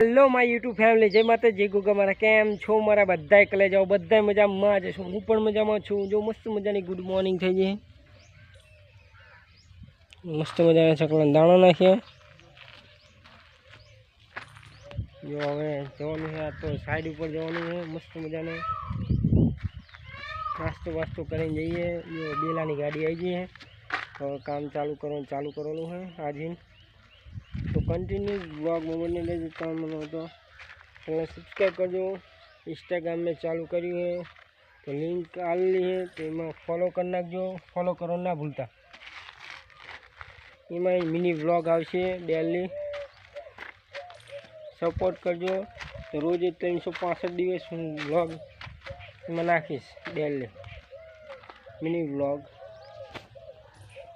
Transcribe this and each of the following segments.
Hello my YouTube family, જય માતા જય ગુગા. મારા કેમ છો? મારા બધાય કલે જાઓ, બધાય મજામાં જ છું. હું પણ મજામાં છું. જો મસ્ત મજાની ગુડ મોર્નિંગ થઈ ગઈ. મસ્ત મજાના ચકલા દાણો નાખીએ. જો હવે જવાનું છે, આ તો સાઈડ ઉપર જવાનું છે. મસ્ત મજાને નાસ્તો વાસ્તો કરીને જઈએ. જો બેલાની ગાડી આવી ગઈ છે. તો કામ ચાલુ કરવાનું છે આજે. तो कंटिन्यू ब्लॉग में बने रहे तो चैनल सब्सक्राइब कर दो। इंस्टाग्राम में चालू करी है तो लिंक आ ली है, तो इमें फॉलो कर नाखजो। फॉलो करो ना भूलता। इमें मिनी ब्लॉग आवशे डेली, सपोर्ट करजो। तो रोज 365 दिवस हूँ ब्लॉग में नाखीश डेली मिनी ब्लॉग।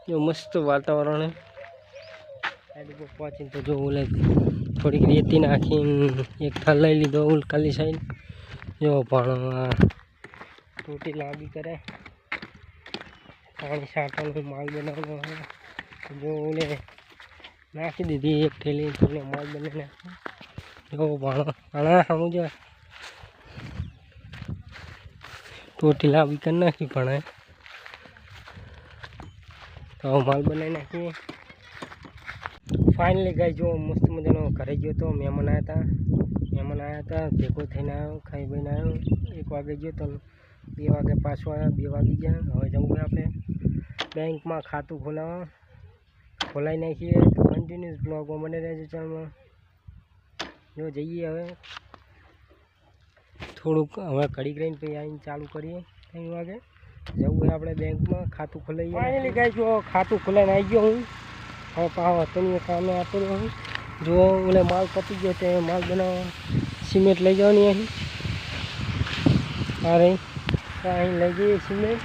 जो मस्त वातावरण है साइड पर पहुँची तो जो बोले थोड़ी रेती नाखी एक थल लई लीधो उलकाली साइड। जो पण टूटी लागी करे पानी साटन माल बनावनो है। जो बोले नाखी दीधी एक थैली थोड़ी माल बने नाखी। जो पण समझो टूटी लागी कर नाखी पण तो माल बनाई नाखी। फाइनली गई जो मस्त मजानो घरे गयो तो मेहमान आया था भेगो थईने आव्यो, खाई पीने आव्यो। 1 वागे गयो तो 2 वागे पाछो आव्यो। 2 वागी गया। हवे जવું આપણે बैंक में खातुं खोलाई नाखीए। तो कंटिन्यूअस ब्लॉग में बने रहेजो चैनल में। जो जईए हवे थोड़ुंक हवे घड़ी रहीने पछी आवीने चालू करीए। 3 वागे जવું આપણે बैंक में खातुं खोलाईए। फाइनली गई जो खातुं खोलाईने आई गयो हूँ। हाँ पाव तनिए काम आतो रहो। जो बोले माल पती गयो तो माल बनाव सीमेंट लई जाओ। नहीं अरे कहीं लई गई सीमेंट।